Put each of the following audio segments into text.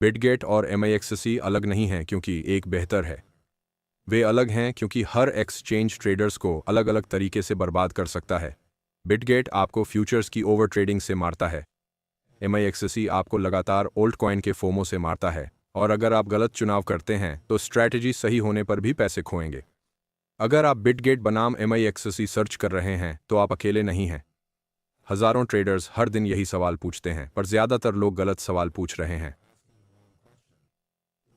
Bitget और MIXC अलग नहीं हैं क्योंकि एक बेहतर है। वे अलग हैं क्योंकि हर एक्सचेंज ट्रेडर्स को अलग अलग तरीके से बर्बाद कर सकता है। बिटगेट आपको फ्यूचर्स की ओवर ट्रेडिंग से मारता है। MIXC आपको लगातार ओल्ड कॉइन के फोमो से मारता है, और अगर आप गलत चुनाव करते हैं तो स्ट्रैटेजी सही होने पर भी पैसे खोएंगे। अगर आप बिटगेट बनाम MIXC सर्च कर रहे हैं तो आप अकेले नहीं हैं। हजारों ट्रेडर्स हर दिन यही सवाल पूछते हैं, पर ज्यादातर लोग गलत सवाल पूछ रहे हैं।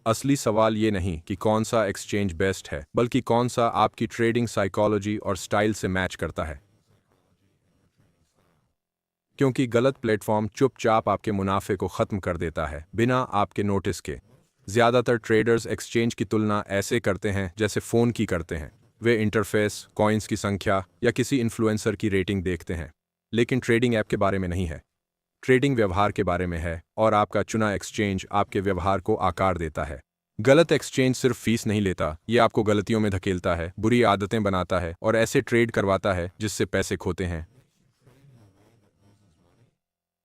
असली सवाल ये नहीं कि कौन सा एक्सचेंज बेस्ट है, बल्कि कौन सा आपकी ट्रेडिंग साइकोलॉजी और स्टाइल से मैच करता है। क्योंकि गलत प्लेटफॉर्म चुपचाप आपके मुनाफे को खत्म कर देता है बिना आपके नोटिस के। ज्यादातर ट्रेडर्स एक्सचेंज की तुलना ऐसे करते हैं जैसे फोन की करते हैं। वे इंटरफेस, कॉइन्स की संख्या या किसी इन्फ्लुएंसर की रेटिंग देखते हैं, लेकिन ट्रेडिंग ऐप के बारे में नहीं है। ट्रेडिंग व्यवहार के बारे में है, और आपका चुना एक्सचेंज आपके व्यवहार को आकार देता है। गलत एक्सचेंज सिर्फ फीस नहीं लेता, ये आपको गलतियों में धकेलता है, बुरी आदतें बनाता है और ऐसे ट्रेड करवाता है जिससे पैसे खोते हैं।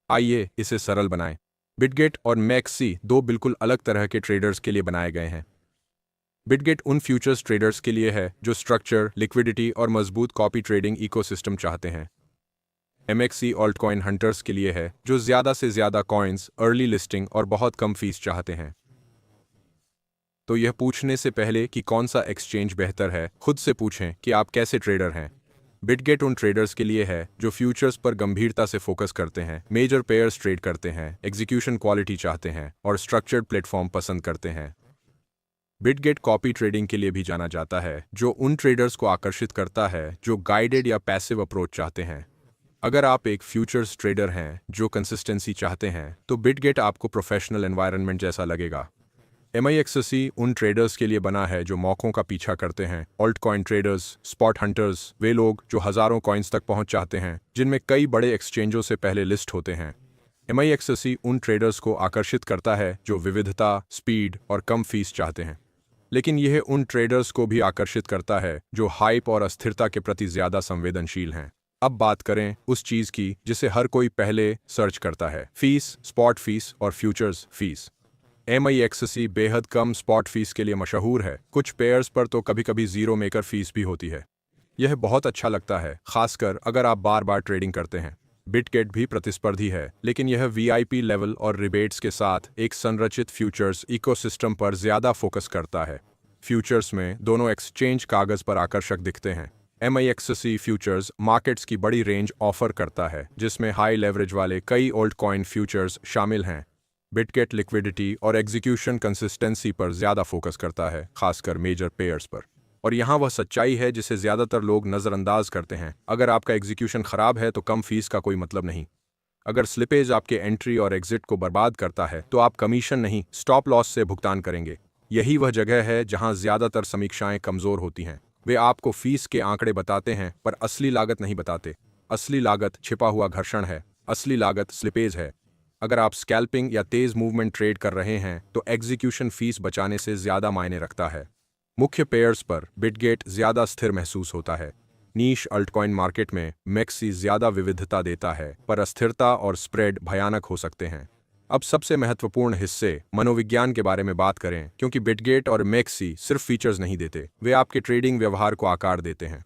आइए इसे सरल बनाएं। बिटगेट और मैक्सी दो बिल्कुल अलग तरह के ट्रेडर्स के लिए बनाए गए हैं। बिटगेट उन फ्यूचर्स ट्रेडर्स के लिए है जो स्ट्रक्चर, लिक्विडिटी और मजबूत कॉपी ट्रेडिंग इकोसिस्टम चाहते हैं। MXC ऑल्ट कॉइन हंटर्स के लिए है जो ज़्यादा से ज़्यादा कॉइन्स, अर्ली लिस्टिंग और बहुत कम फीस चाहते हैं। तो यह पूछने से पहले कि कौन सा एक्सचेंज बेहतर है, खुद से पूछें कि आप कैसे ट्रेडर हैं। बिटगेट उन ट्रेडर्स के लिए है जो फ्यूचर्स पर गंभीरता से फोकस करते हैं, मेजर पेयर्स ट्रेड करते हैं, एग्जीक्यूशन क्वालिटी चाहते हैं और स्ट्रक्चर्ड प्लेटफॉर्म पसंद करते हैं। बिटगेट कॉपी ट्रेडिंग के लिए भी जाना जाता है, जो उन ट्रेडर्स को आकर्षित करता है जो गाइडेड या पैसिव अप्रोच चाहते हैं। अगर आप एक फ्यूचर्स ट्रेडर हैं जो कंसिस्टेंसी चाहते हैं, तो बिटगेट आपको प्रोफेशनल एनवायरनमेंट जैसा लगेगा। MIXC उन ट्रेडर्स के लिए बना है जो मौकों का पीछा करते हैं, altcoin traders, spot hunters, वे लोग जो हजारों कॉइन्स तक पहुंच चाहते हैं जिनमें कई बड़े एक्सचेंजों से पहले लिस्ट होते हैं। MIXC उन ट्रेडर्स को आकर्षित करता है जो विविधता, स्पीड और कम फीस चाहते हैं, लेकिन यह उन ट्रेडर्स को भी आकर्षित करता है जो हाइप और अस्थिरता के प्रति ज्यादा संवेदनशील हैं। अब बात करें उस चीज की जिसे हर कोई पहले सर्च करता है, फीस, स्पॉट फीस और फ्यूचर्स फीस। MIXC बेहद कम स्पॉट फीस के लिए मशहूर है। कुछ पेयर्स पर तो कभी कभी जीरो मेकर फीस भी होती है। यह बहुत अच्छा लगता है, खासकर अगर आप बार बार ट्रेडिंग करते हैं। बिटगेट भी प्रतिस्पर्धी है, लेकिन यह VIP लेवल और रिबेट्स के साथ एक संरचित फ्यूचर्स इकोसिस्टम पर ज्यादा फोकस करता है। फ्यूचर्स में दोनों एक्सचेंज कागज पर आकर्षक दिखते हैं। MIXC फ्यूचर्स मार्केट्स की बड़ी रेंज ऑफर करता है, जिसमें हाई लेवरेज वाले कई ओल्ड कॉइन फ्यूचर्स शामिल हैं। बिटगेट लिक्विडिटी और एग्जीक्यूशन कंसिस्टेंसी पर ज्यादा फोकस करता है, खासकर मेजर पेयर्स पर। और यहाँ वह सच्चाई है जिसे ज्यादातर लोग नजरअंदाज करते हैं। अगर आपका एग्जीक्यूशन खराब है तो कम फीस का कोई मतलब नहीं। अगर स्लिपेज आपके एंट्री और एग्जिट को बर्बाद करता है तो आप कमीशन नहीं, स्टॉप लॉस से भुगतान करेंगे। यही वह जगह है जहां ज्यादातर समीक्षाएं कमजोर होती हैं। वे आपको फीस के आंकड़े बताते हैं पर असली लागत नहीं बताते। असली लागत छिपा हुआ घर्षण है, असली लागत स्लिपेज है। अगर आप स्कैल्पिंग या तेज मूवमेंट ट्रेड कर रहे हैं तो एग्जीक्यूशन फीस बचाने से ज्यादा मायने रखता है। मुख्य पेयर्स पर बिटगेट ज्यादा स्थिर महसूस होता है। नीश अल्टकॉइन मार्केट में मैक्सी ज्यादा विविधता देता है, पर अस्थिरता और स्प्रेड भयानक हो सकते हैं। अब सबसे महत्वपूर्ण हिस्से मनोविज्ञान के बारे में बात करें, क्योंकि बिटगेट और मैक्सी सिर्फ फीचर्स नहीं देते, वे आपके ट्रेडिंग व्यवहार को आकार देते हैं।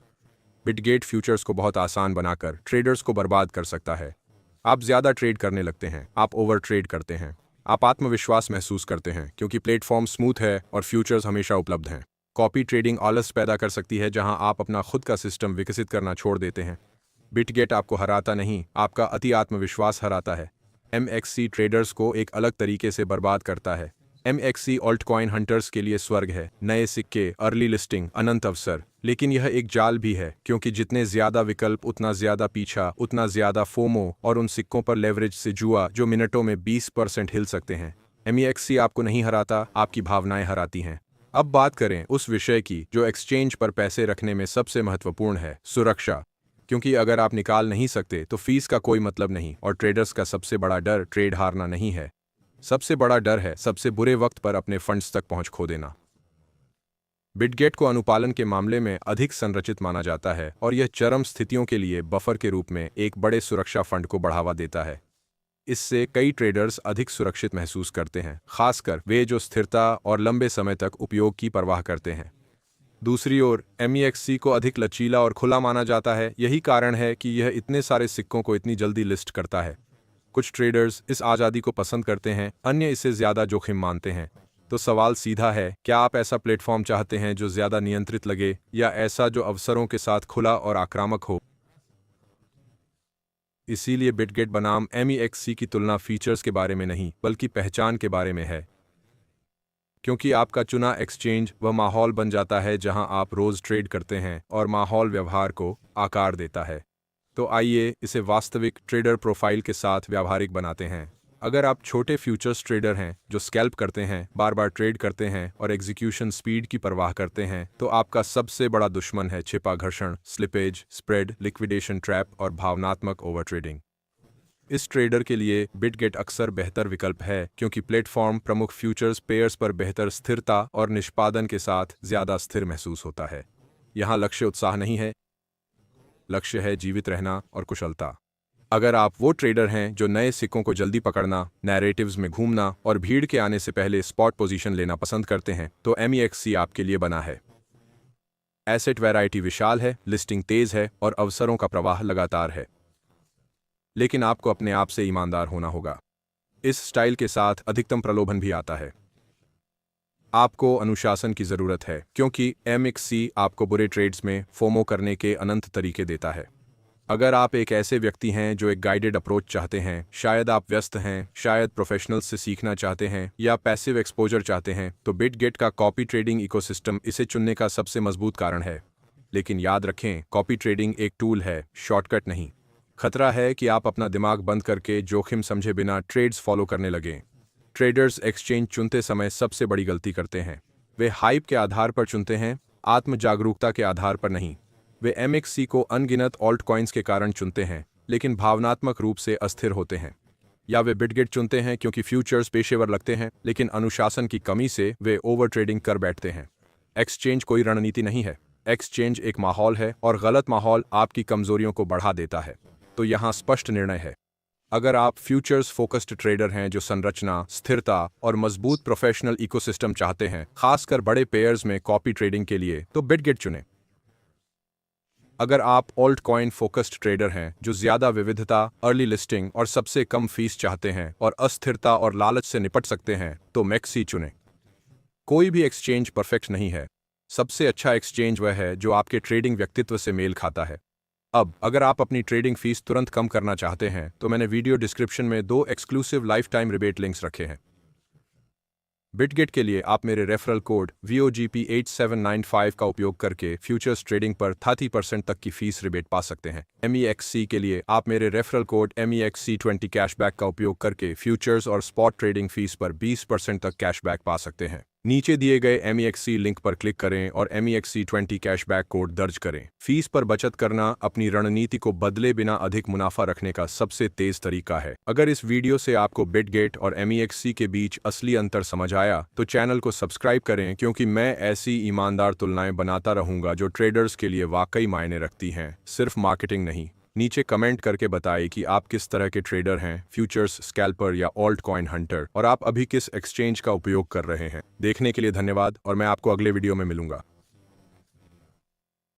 बिटगेट फ्यूचर्स को बहुत आसान बनाकर ट्रेडर्स को बर्बाद कर सकता है। आप ज्यादा ट्रेड करने लगते हैं, आप ओवर ट्रेड करते हैं, आप आत्मविश्वास महसूस करते हैं क्योंकि प्लेटफॉर्म स्मूथ है और फ्यूचर्स हमेशा उपलब्ध हैं। कॉपी ट्रेडिंग आलस पैदा कर सकती है, जहां आप अपना खुद का सिस्टम विकसित करना छोड़ देते हैं। बिटगेट आपको हराता नहीं, आपका अति आत्मविश्वास हराता है। MXC ट्रेडर्स को एक अलग तरीके से बर्बाद करता है। MXC ऑल्ट कॉइन हंटर्स के लिए स्वर्ग है, नए सिक्के, अर्ली लिस्टिंग, अनंत अवसर। लेकिन यह एक जाल भी है, क्योंकि जितने ज्यादा विकल्प उतना ज्यादा पीछा, उतना ज्यादा फोमो और उन सिक्कों पर लेवरेज से जुआ जो मिनटों में 20% हिल सकते हैं। MXC आपको नहीं हराता, आपकी भावनाएं हराती हैं। अब बात करें उस विषय की जो एक्सचेंज पर पैसे रखने में सबसे महत्वपूर्ण है, सुरक्षा। क्योंकि अगर आप निकाल नहीं सकते तो फीस का कोई मतलब नहीं, और ट्रेडर्स का सबसे बड़ा डर ट्रेड हारना नहीं है। सबसे बड़ा डर है सबसे बुरे वक्त पर अपने फंड्स तक पहुंच खो देना। बिटगेट को अनुपालन के मामले में अधिक संरचित माना जाता है, और यह चरम स्थितियों के लिए बफर के रूप में एक बड़े सुरक्षा फंड को बढ़ावा देता है। इससे कई ट्रेडर्स अधिक सुरक्षित महसूस करते हैं, खासकर वे जो स्थिरता और लंबे समय तक उपयोग की परवाह करते हैं। दूसरी ओर MEXC को अधिक लचीला और खुला माना जाता है। यही कारण है कि यह इतने सारे सिक्कों को इतनी जल्दी लिस्ट करता है। कुछ ट्रेडर्स इस आज़ादी को पसंद करते हैं, अन्य इसे ज़्यादा जोखिम मानते हैं। तो सवाल सीधा है, क्या आप ऐसा प्लेटफॉर्म चाहते हैं जो ज़्यादा नियंत्रित लगे, या ऐसा जो अवसरों के साथ खुला और आक्रामक हो? इसीलिए बिटगेट बनाम MEXC की तुलना फीचर्स के बारे में नहीं, बल्कि पहचान के बारे में है। क्योंकि आपका चुना एक्सचेंज वह माहौल बन जाता है जहां आप रोज ट्रेड करते हैं, और माहौल व्यवहार को आकार देता है। तो आइए इसे वास्तविक ट्रेडर प्रोफाइल के साथ व्यावहारिक बनाते हैं। अगर आप छोटे फ्यूचर्स ट्रेडर हैं जो स्कैल्प करते हैं, बार बार ट्रेड करते हैं और एग्जीक्यूशन स्पीड की परवाह करते हैं, तो आपका सबसे बड़ा दुश्मन है छिपा घर्षण, स्लिपेज, स्प्रेड, लिक्विडेशन ट्रैप और भावनात्मक ओवर ट्रेडिंग। इस ट्रेडर के लिए बिटगेट अक्सर बेहतर विकल्प है, क्योंकि प्लेटफॉर्म प्रमुख फ्यूचर्स पेयर्स पर बेहतर स्थिरता और निष्पादन के साथ ज़्यादा स्थिर महसूस होता है। यहाँ लक्ष्य उत्साह नहीं है, लक्ष्य है जीवित रहना और कुशलता। अगर आप वो ट्रेडर हैं जो नए सिक्कों को जल्दी पकड़ना, नैरेटिव्स में घूमना और भीड़ के आने से पहले स्पॉट पोजीशन लेना पसंद करते हैं, तो MEXC आपके लिए बना है। एसेट वैरायटी विशाल है, लिस्टिंग तेज है और अवसरों का प्रवाह लगातार है। लेकिन आपको अपने आप से ईमानदार होना होगा। इस स्टाइल के साथ अधिकतम प्रलोभन भी आता है। आपको अनुशासन की ज़रूरत है, क्योंकि MEXC आपको बुरे ट्रेड्स में फोमो करने के अनंत तरीके देता है। अगर आप एक ऐसे व्यक्ति हैं जो एक गाइडेड अप्रोच चाहते हैं, शायद आप व्यस्त हैं, शायद प्रोफेशनल्स से सीखना चाहते हैं, या पैसिव एक्सपोजर चाहते हैं, तो बिटगेट का कॉपी ट्रेडिंग इकोसिस्टम इसे चुनने का सबसे मजबूत कारण है। लेकिन याद रखें, कॉपी ट्रेडिंग एक टूल है, शॉर्टकट नहीं। खतरा है कि आप अपना दिमाग बंद करके जोखिम समझे बिना ट्रेड्स फॉलो करने लगें। ट्रेडर्स एक्सचेंज चुनते समय सबसे बड़ी गलती करते हैं। वे हाइप के आधार पर चुनते हैं, आत्म जागरूकता के आधार पर नहीं। वे MEXC को अनगिनत ऑल्ट कॉइन्स के कारण चुनते हैं, लेकिन भावनात्मक रूप से अस्थिर होते हैं। या वे बिटगेट चुनते हैं क्योंकि फ्यूचर्स पेशेवर लगते हैं, लेकिन अनुशासन की कमी से वे ओवर ट्रेडिंग कर बैठते हैं। एक्सचेंज कोई रणनीति नहीं है, एक्सचेंज एक माहौल है, और गलत माहौल आपकी कमजोरियों को बढ़ा देता है। तो यहाँ स्पष्ट निर्णय है। अगर आप फ्यूचर्स फोकस्ड ट्रेडर हैं जो संरचना, स्थिरता और मजबूत प्रोफेशनल इकोसिस्टम चाहते हैं, खासकर बड़े पेयर्स में कॉपी ट्रेडिंग के लिए, तो बिटगेट चुनें। अगर आप ऑल्ट कॉइन फोकस्ड ट्रेडर हैं जो ज्यादा विविधता, अर्ली लिस्टिंग और सबसे कम फीस चाहते हैं, और अस्थिरता और लालच से निपट सकते हैं, तो MEXC चुनें। कोई भी एक्सचेंज परफेक्ट नहीं है। सबसे अच्छा एक्सचेंज वह है जो आपके ट्रेडिंग व्यक्तित्व से मेल खाता है। अब अगर आप अपनी ट्रेडिंग फीस तुरंत कम करना चाहते हैं, तो मैंने वीडियो डिस्क्रिप्शन में 2 exclusive life time rebate links रखे हैं। बिटगेट के लिए आप मेरे रेफरल कोड VOGP8795 का उपयोग करके फ्यूचर्स ट्रेडिंग पर 30% तक की फीस रिबेट पा सकते हैं। MEXC के लिए आप मेरे रेफरल कोड MEXC20 कैशबैक का उपयोग करके फ्यूचर्स और स्पॉट ट्रेडिंग फीस पर 20% तक कैशबैक पा सकते हैं। नीचे दिए गए MEXC लिंक पर क्लिक करें और MEXC20 कैशबैक कोड दर्ज करें। फीस पर बचत करना अपनी रणनीति को बदले बिना अधिक मुनाफा रखने का सबसे तेज तरीका है। अगर इस वीडियो से आपको बिटगेट और MEXC के बीच असली अंतर समझ आया, तो चैनल को सब्सक्राइब करें, क्योंकि मैं ऐसी ईमानदार तुलनाएं बनाता रहूंगा जो ट्रेडर्स के लिए वाकई मायने रखती हैं, सिर्फ मार्केटिंग नहीं। नीचे कमेंट करके बताएं कि आप किस तरह के ट्रेडर हैं, फ्यूचर्स स्कैल्पर या ऑल्ट कॉइन हंटर, और आप अभी किस एक्सचेंज का उपयोग कर रहे हैं। देखने के लिए धन्यवाद, और मैं आपको अगले वीडियो में मिलूंगा।